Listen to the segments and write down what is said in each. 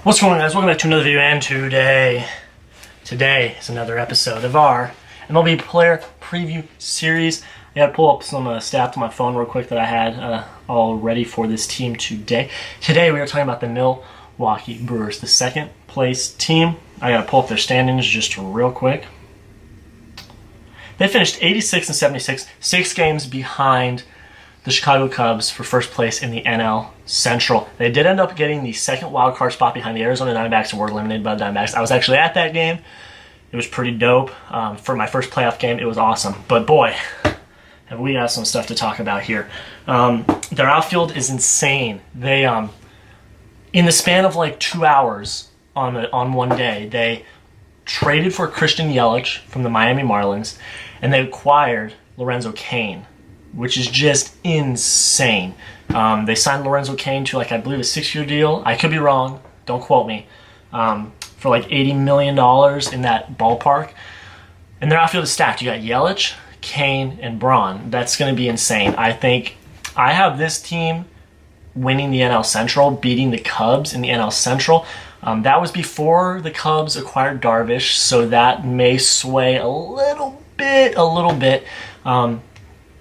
What's going on, guys? Welcome back to another video, and today is another episode of our MLB player preview series. I gotta pull up some stats on my phone real quick that I had all ready for this team today. Today we are talking about the Milwaukee Brewers, the second place team. I gotta pull up their standings just real quick. They finished 86 and 76, 6 games behind the Chicago Cubs for first place in the NL Central. They did end up getting the second wild card spot behind the Arizona Diamondbacks and were eliminated by the Diamondbacks. I was actually at that game. It was pretty dope. For my first playoff game, it was awesome. But boy, have we got some stuff to talk about here. Their outfield is insane. They, in the span of like 2 hours on one day, they traded for Christian Yelich from the Miami Marlins, and they acquired Lorenzo Cain, which is just insane. They signed Lorenzo Cain to, like, I believe a 6-year deal. I could be wrong. Don't quote me. For like $80 million in that ballpark. And their outfield is stacked. You got Yelich, Cain, and Braun. That's going to be insane. I think I have this team winning the NL Central, beating the Cubs in the NL Central. That was before the Cubs acquired Darvish, so that may sway a little bit.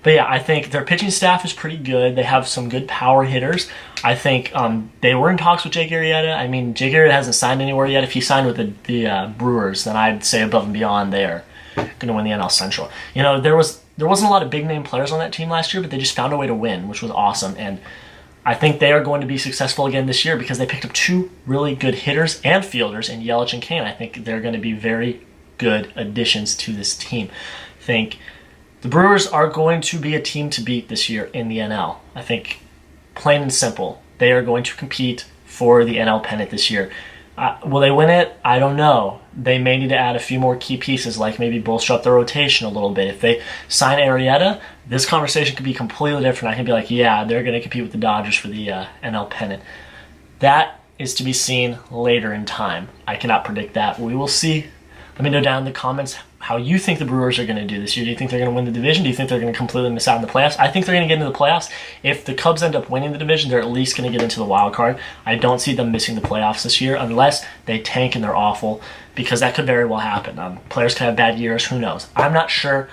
But yeah, I think their pitching staff is pretty good. They have some good power hitters. I think they were in talks with Jake Arrieta. I mean, Jake Arrieta hasn't signed anywhere yet. If he signed with the Brewers, then I'd say above and beyond they are going to win the NL Central. You know, there wasn't a lot of big-name players on that team last year, but they just found a way to win, which was awesome. And I think they are going to be successful again this year because they picked up 2 really good hitters and fielders in Yelich and Cain. I think they're going to be very good additions to this team. I think the Brewers are going to be a team to beat this year in the NL. I think, plain and simple, they are going to compete for the NL pennant this year. Will they win it? I don't know. They may need to add a few more key pieces, like maybe bolster up their rotation a little bit. If they sign Arrieta, this conversation could be completely different. I can be like, yeah, they're going to compete with the Dodgers for the NL pennant. That is to be seen later in time. I cannot predict that. We will see. Let me know down in the comments how you think the Brewers are going to do this year. Do you think they're going to win the division? Do you think they're going to completely miss out in the playoffs? I think they're going to get into the playoffs. If the Cubs end up winning the division, they're at least going to get into the wild card. I don't see them missing the playoffs this year unless they tank and they're awful, because that could very well happen. Players can have bad years. Who knows? I'm not sure.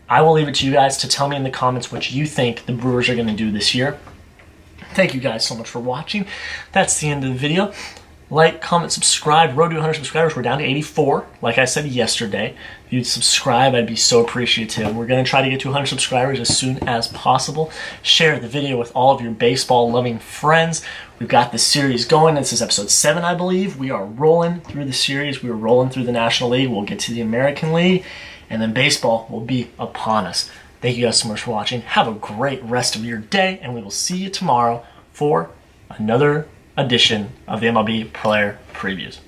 I will leave it to you guys to tell me in the comments what you think the Brewers are going to do this year. Thank you guys so much for watching. That's the end of the video. Like, comment, subscribe. Road to 100 subscribers. We're down to 84, like I said yesterday. If you'd subscribe, I'd be so appreciative. We're going to try to get to 100 subscribers as soon as possible. Share the video with all of your baseball-loving friends. We've got this series going. This is episode 7, I believe. We are rolling through the series. We are rolling through the National League. We'll get to the American League, and then baseball will be upon us. Thank you guys so much for watching. Have a great rest of your day, and we will see you tomorrow for another edition of the MLB Player Previews.